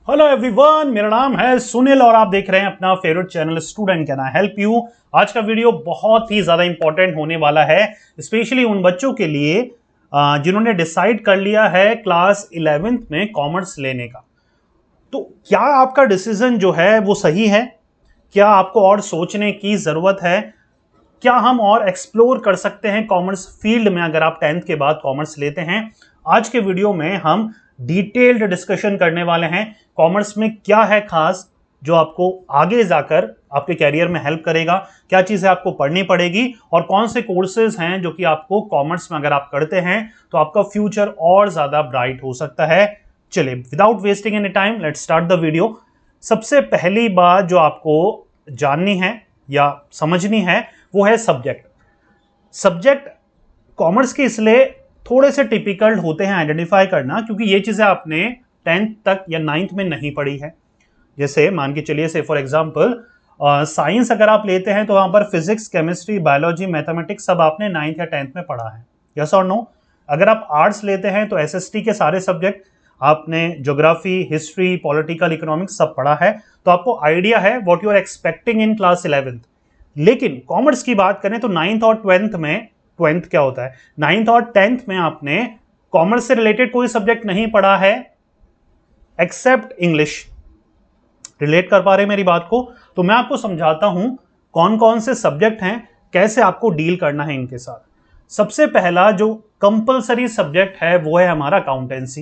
Hello everyone, मेरा नाम है सुनील और आप देख रहे हैं अपना favourite channel student can I help you. आज का वीडियो बहुत ही ज्यादा इंपॉर्टेंट होने वाला है, स्पेशली उन बच्चों के लिए जिन्होंने डिसाइड कर लिया है क्लास 11th में कॉमर्स लेने का। तो क्या आपका डिसीजन जो है वो सही है? क्या आपको और सोचने की जरूरत है? क्या हम और एक्सप्लोर कर सकते हैं कॉमर्स फील्ड में अगर आप 10th के बाद कॉमर्स लेते हैं? आज के वीडियो में हम डिटेल्ड डिस्कशन करने वाले हैं कॉमर्स में क्या है खास जो आपको आगे जाकर आपके कैरियर में हेल्प करेगा, क्या चीजें आपको पढ़नी पड़ेगी और कौन से कोर्सेज हैं जो कि आपको कॉमर्स में अगर आप करते हैं तो आपका फ्यूचर और ज्यादा ब्राइट हो सकता है। चलिए, without wasting any time let's start the video. सबसे पहली बात जो आपको जाननी है या समझनी है वो है सब्जेक्ट। सब्जेक्ट कॉमर्स के इसलिए थोड़े से टिपिकल होते हैं आइडेंटिफाई करना क्योंकि ये चीजें आपने 10th तक या 9th में नहीं पढ़ी है। जैसे मान के चलिए, से फॉर एग्जांपल साइंस अगर आप लेते हैं तो वहां पर फिजिक्स, केमिस्ट्री, बायोलॉजी, मैथमेटिक्स सब आपने 9th या 10th में पढ़ा है, यस और नो। अगर आप आर्ट्स लेते हैं तो एसएसटी के सारे सब्जेक्ट आपने ज्योग्राफी, हिस्ट्री, पॉलिटिकल, इकोनॉमिक्स सब पढ़ा है, तो आपको आइडिया है what you are expecting in class 11th। लेकिन कॉमर्स की बात करें तो 9th और 12th में, 12th क्या होता है, 9th और 10th में आपने कॉमर्स से रिलेटेड कोई सब्जेक्ट नहीं पढ़ा है एक्सेप्ट इंग्लिश। रिलेट कर पा रहे हैं मेरी बात को? तो मैं आपको समझाता हूं कौन कौन से सब्जेक्ट हैं, कैसे आपको डील करना है इनके साथ। सबसे पहला जो कंपलसरी सब्जेक्ट है वो है हमारा अकाउंटेंसी,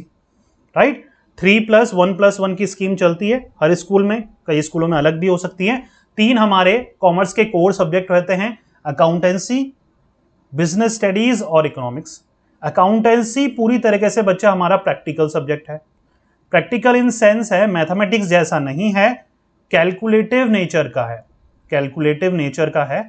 राइट। 3+1+1 की स्कीम चलती है हर स्कूल में, कई स्कूलों में अलग भी हो सकती है। 3 हमारे कॉमर्स के कोर सब्जेक्ट रहते हैं, अकाउंटेंसी, बिजनेस स्टडीज और इकोनॉमिक्स। अकाउंटेंसी पूरी तरीके से बच्चा हमारा प्रैक्टिकल सब्जेक्ट है। प्रैक्टिकल इन सेंस है मैथमेटिक्स जैसा नहीं है, कैलकुलेटिव नेचर का है, कैलकुलेटिव नेचर का है।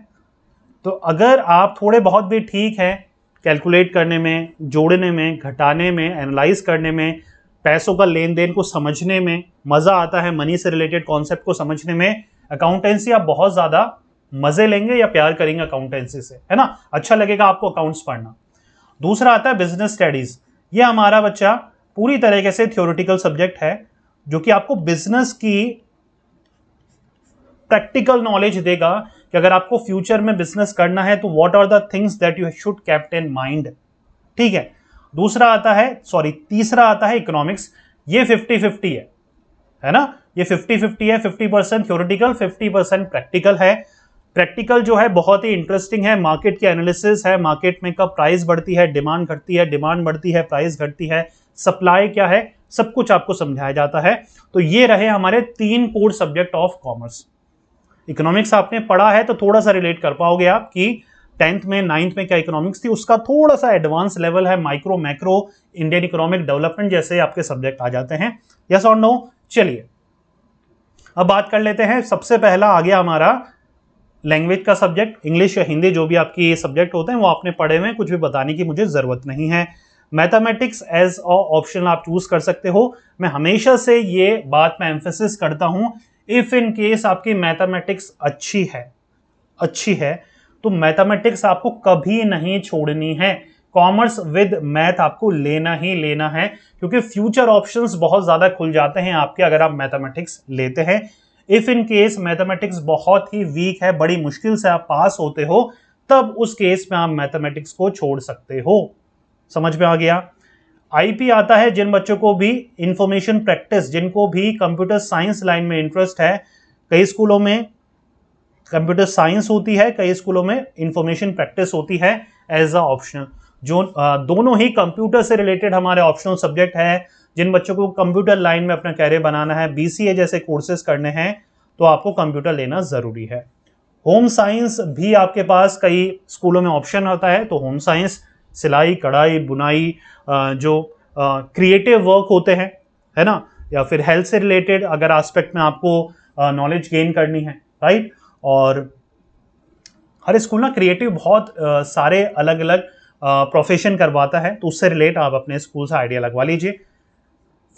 तो अगर आप थोड़े बहुत भी ठीक है कैलकुलेट करने में, जोड़ने में, घटाने में, एनालाइज करने में, पैसों का लेन देन को समझने में मजा आता है, मनी से रिलेटेड कॉन्सेप्ट को समझने में, अकाउंटेंसी आप बहुत ज्यादा मजे लेंगे या प्यार करेंगे अकाउंटेंसी से, है ना, अच्छा लगेगा आपको अकाउंट्स पढ़ना। दूसरा आता है बिजनेस स्टडीज। ये हमारा बच्चा पूरी तरीके से थ्योरेटिकल सब्जेक्ट है जो कि आपको बिजनेस की प्रैक्टिकल नॉलेज देगा कि अगर आपको फ्यूचर में बिजनेस करना है तो what are the things that you should keep in mind, ठीक है। दूसरा आता है, सॉरी, तीसरा आता है इकोनॉमिक्स। ये 50-50 है ना, ये 50-50 है, 50% थ्योरेटिकल, 50% प्रैक्टिकल है। प्रैक्टिकल जो है बहुत ही इंटरेस्टिंग है, मार्केट की एनालिसिस है, मार्केट में कब प्राइस बढ़ती है, डिमांड घटती है, डिमांड बढ़ती है, प्राइस घटती है, सप्लाई क्या है, सब कुछ आपको समझाया जाता है। तो ये रहे हमारे 3 core subject of commerce. Economics आपने पढ़ा है तो थोड़ा सा रिलेट कर पाओगे आप कि 10th में, 9th में क्या इकोनॉमिक्स थी, उसका थोड़ा सा एडवांस लेवल है, micro, macro, Indian economic development जैसे आपके सब्जेक्ट आ जाते हैं, यस और नो। चलिए अब बात कर लेते हैं। सबसे पहला आ गया हमारा लैंग्वेज का सब्जेक्ट, इंग्लिश या हिंदी जो भी आपकी सब्जेक्ट होते हैं वो आपने पढ़े हुए, कुछ भी बताने की मुझे जरूरत नहीं है। मैथमेटिक्स एज ऑप्शन आप चूज कर सकते हो। मैं हमेशा से ये बात में एम्फेसिस करता हूं, इफ इन केस आपकी मैथमेटिक्स अच्छी है तो मैथमेटिक्स आपको कभी नहीं छोड़नी है। कॉमर्स विद मैथ आपको लेना ही लेना है क्योंकि फ्यूचर ऑप्शंस बहुत ज्यादा खुल जाते हैं आपके अगर आप मैथमेटिक्स लेते हैं। इफ इन केस मैथमेटिक्स बहुत ही वीक है, बड़ी मुश्किल से आप पास होते हो, तब उस केस में आप मैथमेटिक्स को छोड़ सकते हो। समझ में आ गया? आईपी आता है जिन बच्चों को भी इंफॉर्मेशन प्रैक्टिस, जिनको भी कंप्यूटर साइंस लाइन में इंटरेस्ट है। कई स्कूलों में कंप्यूटर साइंस होती है, कई स्कूलों में इंफॉर्मेशन प्रैक्टिस होती है एज अ ऑप्शनल। जो दोनों ही कंप्यूटर से रिलेटेड हमारे ऑप्शनल सब्जेक्ट है। जिन बच्चों को कंप्यूटर लाइन में अपना कैरियर बनाना है, बीसीए जैसे कोर्सेज करने हैं, तो आपको कंप्यूटर लेना जरूरी है। होम साइंस भी आपके पास कई स्कूलों में ऑप्शन होता है, तो होम साइंस, सिलाई, कढ़ाई, बुनाई, जो क्रिएटिव वर्क होते हैं, है ना, या फिर हेल्थ से रिलेटेड अगर एस्पेक्ट में आपको नॉलेज गेन करनी है, राइट। और हर स्कूल ना क्रिएटिव बहुत सारे अलग अलग प्रोफेशन करवाता है, तो उससे रिलेट आप अपने स्कूल से आइडिया लगवा लीजिए।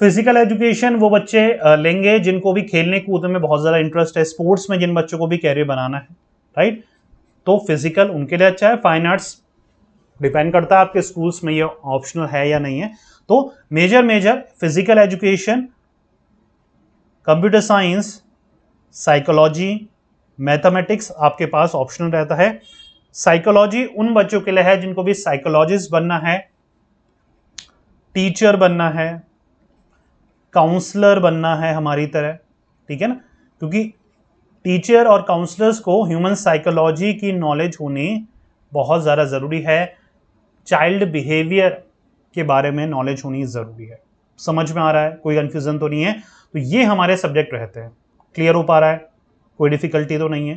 फिजिकल एजुकेशन वो बच्चे लेंगे जिनको भी खेलने कूदने में बहुत ज़्यादा इंटरेस्ट है, स्पोर्ट्स में जिन बच्चों को भी कैरियर बनाना है, राइट, तो फिजिकल उनके लिए अच्छा है। फाइन आर्ट्स डिपेंड करता है आपके स्कूल्स में ये ऑप्शनल है या नहीं है। तो major physical education computer science, psychology, mathematics आपके पास ऑप्शनल रहता है। साइकोलॉजी उन बच्चों के लिए है जिनको भी साइकोलॉजिस्ट बनना है, टीचर बनना है, काउंसलर बनना है हमारी तरह, ठीक है ना, क्योंकि टीचर और काउंसलर्स को ह्यूमन साइकोलॉजी की नॉलेज होनी बहुत ज़्यादा ज़रूरी है। चाइल्ड बिहेवियर के बारे में नॉलेज होनी ज़रूरी है। समझ में आ रहा है? कोई कन्फ्यूज़न तो नहीं है? तो ये हमारे सब्जेक्ट रहते हैं। क्लियर हो पा रहा है? कोई डिफिकल्टी तो नहीं है?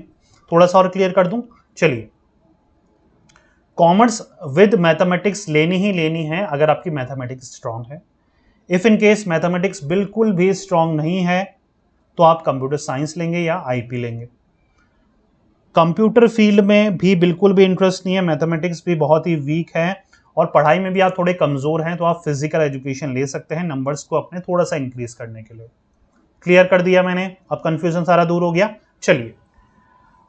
थोड़ा सा और क्लियर कर दूं? चलिए, कॉमर्स विद मैथमेटिक्स लेनी ही लेनी है अगर आपकी मैथमेटिक्स स्ट्रांग है। इफ इन केस मैथमेटिक्स बिल्कुल भी स्ट्रांग नहीं है तो आप कंप्यूटर साइंस लेंगे या आईपी लेंगे। कंप्यूटर फील्ड में भी बिल्कुल भी इंटरेस्ट नहीं है, मैथमेटिक्स भी बहुत ही वीक है और पढ़ाई में भी आप थोड़े कमजोर हैं, तो आप फिजिकल एजुकेशन ले सकते हैं नंबर्स को अपने थोड़ा सा इंक्रीज करने के लिए। क्लियर कर दिया मैंने, अब कंफ्यूजन सारा दूर हो गया। चलिए,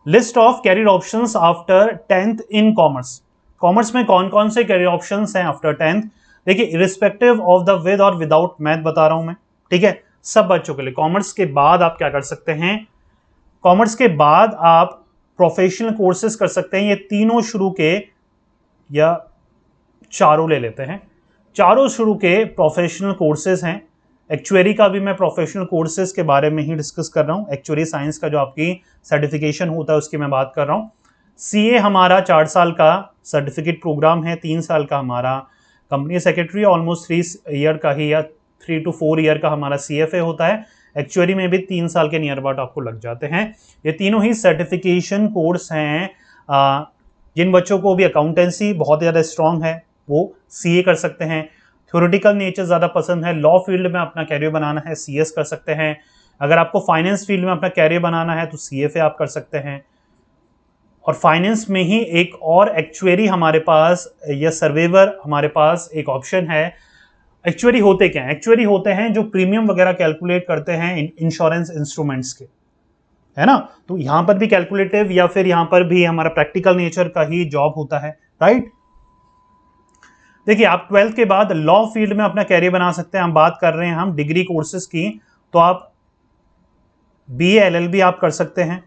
list of career options after 10th in commerce. Commerce में कौन कौन से कैरियर ऑप्शंस हैं आफ्टर 10th? देखिए, इरिस्पेक्टिव ऑफ द विद और विदाउट मैथ बता रहा हूं मैं, ठीक है, सब बच्चों के लिए। कॉमर्स के बाद आप क्या कर सकते हैं? कॉमर्स के बाद आप प्रोफेशनल कोर्सेज कर सकते हैं। ये तीनों शुरू के, या चारों ले लेते हैं, चारों शुरू के प्रोफेशनल कोर्सेज हैं। एक्चुअरी का भी मैं प्रोफेशनल कोर्सेज के बारे में ही डिस्कस कर रहा हूँ। एक्चुअरी साइंस का जो आपकी सर्टिफिकेशन होता है उसकी मैं बात कर रहा हूँ। सीए हमारा 4 साल का सर्टिफिकेट प्रोग्राम है, 3 साल का हमारा कंपनी सेक्रेटरी, ऑलमोस्ट 3 ईयर का ही या 3 to 4 ईयर का हमारा सीएफए होता है। एक्चुअरी में भी 3 साल के नियर अबाउट आपको लग जाते हैं। ये तीनों ही सर्टिफिकेशन कोर्स हैं। जिन बच्चों को भी अकाउंटेंसी बहुत ज़्यादा स्ट्रांग है वो सीए कर सकते हैं। थ्योरेटिकल नेचर ज़्यादा पसंद है, लॉ फील्ड में अपना कैरियर बनाना है, सीएस कर सकते हैं। अगर आपको फाइनेंस फील्ड में अपना कैरियर बनाना है तो सीएफए आप कर सकते हैं। और फाइनेंस में ही एक और एक्चुअरी हमारे पास या सर्वेवर हमारे पास एक ऑप्शन है। एक्चुअरी होते क्या हैं? एक्चुअरी होते हैं जो प्रीमियम वगैरह कैलकुलेट करते हैं इंश्योरेंस इंस्ट्रूमेंट्स के, है ना। तो यहां पर भी कैलकुलेटिव या फिर यहां पर भी हमारा प्रैक्टिकल नेचर का ही जॉब होता है, राइट। देखिए, आप 12th के बाद लॉ फील्ड में अपना कैरियर बना सकते हैं। हम बात कर रहे हैं हम डिग्री कोर्सेज की, तो आप बीए एलएलबी आप कर सकते हैं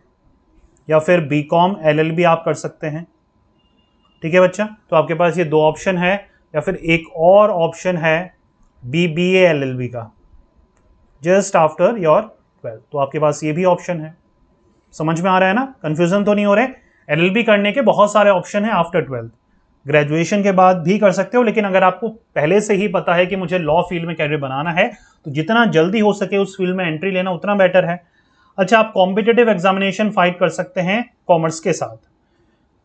या फिर बीकॉम एलएलबी आप कर सकते हैं, ठीक है बच्चा। तो आपके पास ये 2 ऑप्शन है, या फिर एक और ऑप्शन है बीबीए एलएलबी का जस्ट आफ्टर योर 12th। तो आपके पास ये भी ऑप्शन है। समझ में आ रहा है ना? कंफ्यूजन तो नहीं हो रहे? एलएलबी करने के बहुत सारे ऑप्शन हैं आफ्टर 12th। ग्रेजुएशन के बाद भी कर सकते हो, लेकिन अगर आपको पहले से ही पता है कि मुझे लॉ फील्ड में कैरियर बनाना है तो जितना जल्दी हो सके उस फील्ड में एंट्री लेना उतना बेटर है। अच्छा, आप कॉम्पिटिटिव एग्जामिनेशन फाइट कर सकते हैं कॉमर्स के साथ।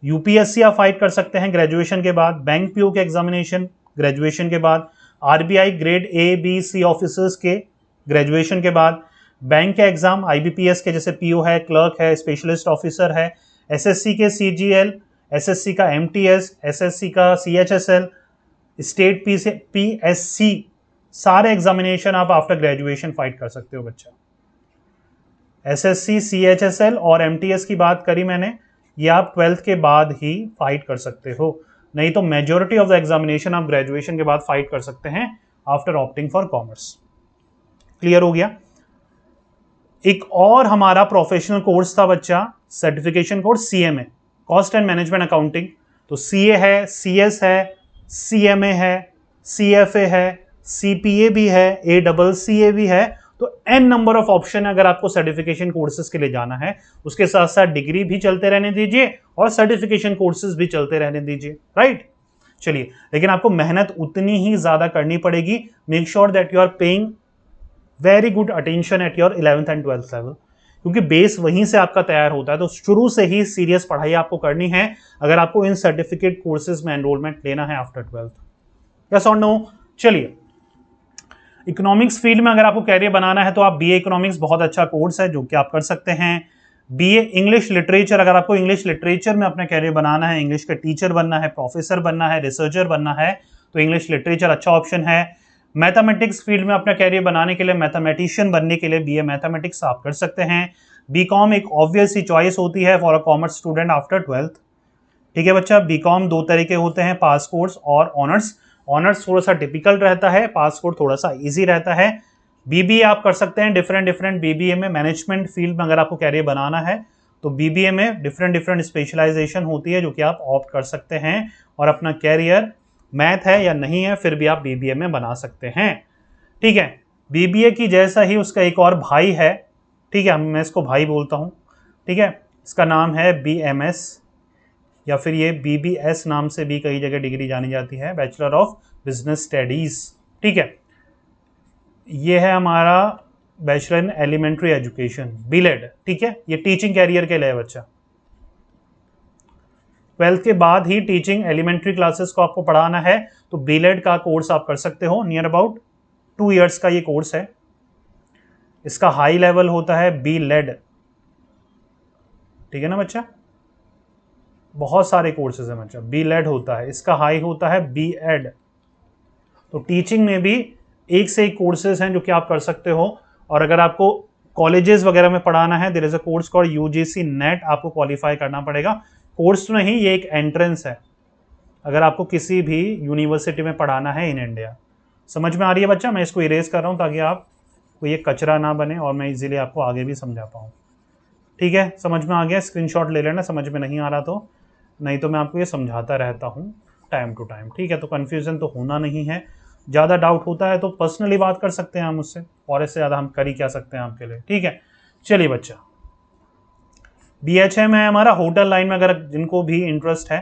यूपीएससी आप फाइट कर सकते हैं ग्रेजुएशन के बाद, बैंक पीओ के एग्जामिनेशन ग्रेजुएशन के बाद, RBI grade A B C officers के ग्रेजुएशन के बाद, बैंक के एग्जाम आईबीपीएस के जैसे पीओ है, क्लर्क है, स्पेशलिस्ट ऑफिसर है, एसएससी के सीजीएल, एसएससी का एमटीएस, एसएससी का सीएचएसएल, स्टेट पीएससी, सारे एग्जामिनेशन आप आफ्टर ग्रेजुएशन फाइट कर सकते हो बच्चा। एसएससी, सीएचएसएल और एमटीएस की बात करी मैंने, ये आप 12th के बाद ही फाइट कर सकते हो, नहीं तो मेजॉरिटी ऑफ द एग्जामिनेशन आप ग्रेजुएशन के बाद फाइट कर सकते हैं after opting for commerce. Clear हो गया? एक और हमारा प्रोफेशनल कोर्स था बच्चा, certification course CMA, cost and management accounting. तो सीए है, सीएस है, सीएमए है, सीएफए है, सीपीए भी है, एडबलसीए भी है। तो एन नंबर ऑफ ऑप्शन अगर आपको सर्टिफिकेशन कोर्सेज के लिए जाना है, उसके साथ साथ डिग्री भी चलते रहने दीजिए और सर्टिफिकेशन कोर्सेज भी चलते रहने दीजिए, राइट। चलिए, लेकिन आपको मेहनत उतनी ही ज्यादा करनी पड़ेगी। Make sure that you are paying very good attention at your 11th and 12th level, क्योंकि बेस वहीं से आपका तैयार होता है। तो शुरू से ही सीरियस पढ़ाई आपको करनी है अगर आपको इन सर्टिफिकेट कोर्सेज में एनरोलमेंट लेना है आफ्टर 12th। यस और नो? चलिए, इकोनॉमिक्स फील्ड में अगर आपको कैरियर बनाना है तो आप बीए इकोनॉमिक्स बहुत अच्छा कोर्स है जो कि आप कर सकते हैं। बीए इंग्लिश लिटरेचर, अगर आपको इंग्लिश लिटरेचर में अपना कैरियर बनाना है, इंग्लिश का टीचर बनना है, प्रोफेसर बनना है, रिसर्चर बनना है, तो इंग्लिश लिटरेचर अच्छा ऑप्शन है। मैथमेटिक्स फील्ड में अपना कैरियर बनाने के लिए, मैथमेटिशियन बनने के लिए बीए मैथमेटिक्स आप कर सकते हैं। बीकॉम एक ऑब्वियस ही चॉइस होती है for a commerce student after 12th, ठीक है बच्चा। बीकॉम 2 तरह के होते हैं, पास कोर्स और ऑनर्स। ऑनर्स थोड़ा सा टिपिकल रहता है, पास कोर्स थोड़ा सा इजी रहता है। बीबीए आप कर सकते हैं डिफरेंट बीबीए में। मैनेजमेंट फील्ड में अगर आपको कैरियर बनाना है तो बीबीए में डिफरेंट स्पेशलाइजेशन होती है जो कि आप ऑप्ट कर सकते हैं और अपना कैरियर मैथ है या नहीं है फिर भी आप बीबीए में बना सकते हैं। ठीक है, बीबीए की जैसा ही उसका एक और भाई है, ठीक है, मैं इसको भाई बोलता हूं। ठीक है, इसका नाम है बीएमएस या फिर ये बीबीएस नाम से भी कई जगह डिग्री जानी जाती है, बैचलर ऑफ बिजनेस स्टडीज। ठीक है, ये है हमारा बैचलर इन एलिमेंट्री एजुकेशन, बीलेड। ठीक है, ये टीचिंग कैरियर के लिए बच्चा 12th के बाद ही टीचिंग एलिमेंट्री क्लासेस को आपको पढ़ाना है तो बीलेड का कोर्स आप कर सकते हो। नियर अबाउट 2 इयर्स का ये कोर्स है। इसका हाई लेवल होता है बीलेड। ठीक है ना बच्चा, बहुत सारे कोर्सेज है बच्चा, बीलेड होता है, इसका हाई होता है बीएड। तो टीचिंग में भी एक से एक कोर्सेज हैं जो कि आप कर सकते हो। और अगर आपको कॉलेजेस वगैरह में पढ़ाना है, there is a course called UGC NET, आपको क्वालिफाई करना पड़ेगा। कोर्स तो नहीं, ये एक एंट्रेंस है अगर आपको किसी भी यूनिवर्सिटी में पढ़ाना है इन इंडिया। समझ में आ रही है बच्चा? मैं इसको इरेज कर रहा हूँ ताकि आप को ये कचरा ना बने और मैं इजीली आपको आगे भी समझा पाऊँ। ठीक है, समझ में आ गया? स्क्रीनशॉट ले लेना समझ में नहीं आ रहा तो, नहीं तो मैं आपको ये समझाता रहता हूँ टाइम टू टाइम। ठीक है, तो कन्फ्यूजन तो होना नहीं है। ज़्यादा डाउट होता है तो पर्सनली बात कर सकते हैं हम मुझसे, और इससे ज़्यादा हम कर ही क्या सकते हैं आपके लिए। ठीक है, चलिए बच्चा, BHM है हमारा होटल लाइन में। अगर जिनको भी इंटरेस्ट है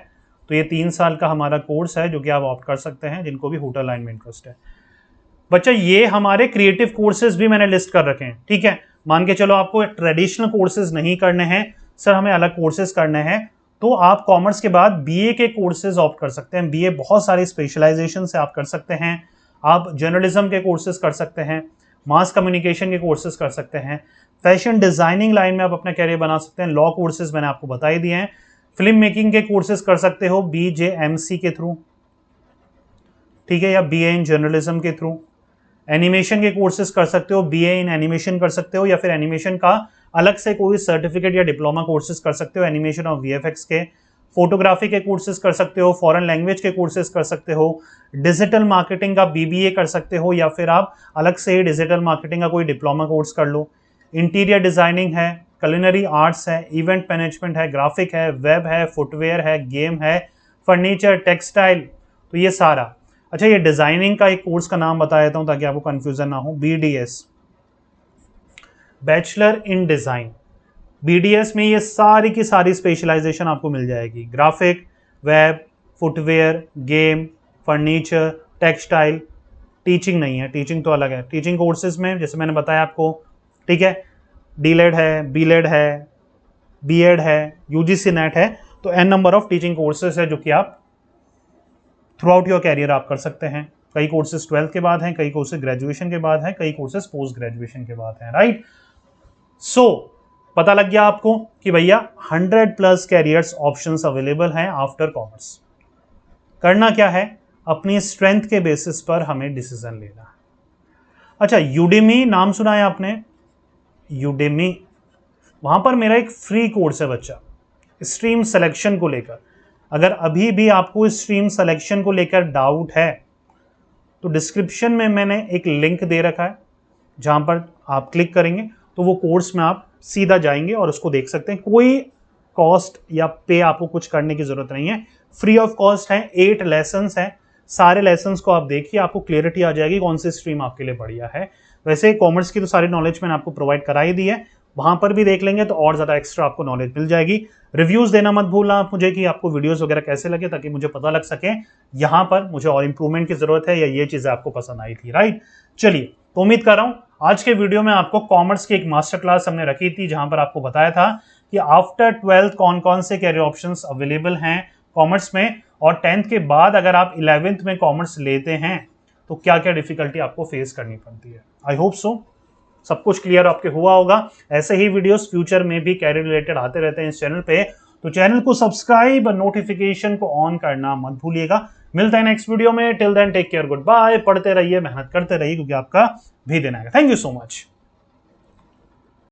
तो ये 3 साल का हमारा कोर्स है जो कि आप ऑप्ट कर सकते हैं जिनको भी होटल लाइन में इंटरेस्ट है। बच्चा ये हमारे क्रिएटिव कोर्सेज भी मैंने लिस्ट कर रखे हैं। ठीक है, मान के चलो आपको ट्रेडिशनल कोर्सेज नहीं करने हैं सर, हमें अलग कोर्सेज करने हैं, तो आप कॉमर्स के बाद बीए के कोर्सेज ऑप्ट कर सकते हैं। बीए बहुत सारी स्पेशलाइजेशन से आप कर सकते हैं। आप जर्नलिज्म के कोर्सेज कर सकते हैं, मास कम्युनिकेशन के कोर्सेज कर सकते हैं, फैशन डिजाइनिंग लाइन में आप अपना कैरियर बना सकते हैं। लॉ कोर्सेज मैंने आपको बता ही दिए हैं। फिल्म मेकिंग के कोर्सेज कर सकते हो BJMC के थ्रू, ठीक है, या BA इन जर्नलिज्म के थ्रू। एनिमेशन के कोर्सेज कर सकते हो, BA इन एनिमेशन कर सकते हो, या फिर एनिमेशन का अलग से कोई सर्टिफिकेट या डिप्लोमा कोर्सेज कर सकते हो, एनिमेशन और VFX के। फोटोग्राफी के कोर्सेज कर सकते हो, फॉरेन लैंग्वेज के कोर्सेज कर सकते हो, डिजिटल मार्केटिंग का BBA कर सकते हो, या फिर आप अलग से ही डिजिटल मार्केटिंग का कोई डिप्लोमा कोर्स कर लो। इंटीरियर डिजाइनिंग है, कुलिनरी आर्ट्स है, इवेंट मैनेजमेंट है, ग्राफिक है, वेब है, फुटवेयर है, गेम है, फर्नीचर, टेक्सटाइल, तो ये सारा। अच्छा, ये डिजाइनिंग का एक कोर्स का नाम बता देता हूं ताकि आपको कंफ्यूजन ना हो। BDS, bachelor in design. BDS में ये सारी की सारी स्पेशलाइजेशन आपको मिल जाएगी। Graphic, web, footwear, game, furniture, textile. Teaching नहीं है, टीचिंग तो अलग है। टीचिंग कोर्सेज में जैसे मैंने बताया आपको, ठीक है, डीलेड है, बीलेड है, बीएड है, UGC नेट है, तो n number of teaching courses है जो कि आप थ्रू आउट योर कैरियर आप कर सकते हैं। कई कोर्सेज 12th के बाद हैं, कई कोर्सेज ग्रेजुएशन के बाद हैं, कई कोर्सेज पोस्ट ग्रेजुएशन के बाद हैं। राइट, सो पता लग गया आपको कि भैया 100+ कैरियर्स ऑप्शंस अवेलेबल हैं आफ्टर कॉमर्स। करना क्या है, अपनी स्ट्रेंथ के बेसिस पर हमें डिसीजन लेना है। अच्छा, यूडेमी नाम सुना है आपने? यूडेमी, वहां पर मेरा एक फ्री कोर्स है बच्चा, स्ट्रीम सिलेक्शन को लेकर। अगर अभी भी आपको स्ट्रीम सिलेक्शन को लेकर डाउट है तो डिस्क्रिप्शन में मैंने एक लिंक दे रखा है जहां पर आप क्लिक करेंगे तो वो कोर्स में आप सीधा जाएंगे और उसको देख सकते हैं। कोई कॉस्ट या पे आपको कुछ करने की जरूरत नहीं है, फ्री ऑफ कॉस्ट है। 8 लेसन्स हैं, सारे लेसन्स को आप देखिए, आपको क्लियरिटी आ जाएगी कौन सी स्ट्रीम आपके लिए बढ़िया है। वैसे कॉमर्स की तो सारी नॉलेज मैंने आपको प्रोवाइड कराई दी है, वहां पर भी देख लेंगे तो और ज़्यादा एक्स्ट्रा आपको नॉलेज मिल जाएगी। रिव्यूज़ देना मत भूलना आप मुझे कि आपको वीडियोस वगैरह कैसे लगे, ताकि मुझे पता लग सके यहाँ पर मुझे और इंप्रूवमेंट की जरूरत है या ये चीज़ें आपको पसंद आई थी। राइट, चलिए, तो उम्मीद कर रहा हूँ आज के वीडियो में आपको कॉमर्स की एक मास्टर क्लास हमने रखी थी जहां पर आपको बताया था कि आफ्टर 12th कौन कौन से कैरियर ऑप्शंस अवेलेबल हैं कॉमर्स में, और 10th के बाद अगर आप 11th में कॉमर्स लेते हैं तो क्या क्या डिफिकल्टी आपको फेस करनी पड़ती है। आई होप सो सब कुछ क्लियर आपके हुआ होगा। ऐसे ही वीडियोस फ्यूचर में भी कैरियर रिलेटेड आते रहते हैं इस चैनल पे, तो चैनल को सब्सक्राइब और नोटिफिकेशन को ऑन करना मत भूलिएगा। मिलते हैं नेक्स्ट वीडियो में। Till then take care, good bye. पढ़ते रहिए, मेहनत करते रहिए, क्योंकि आपका भी दिन आएगा। Thank you so much.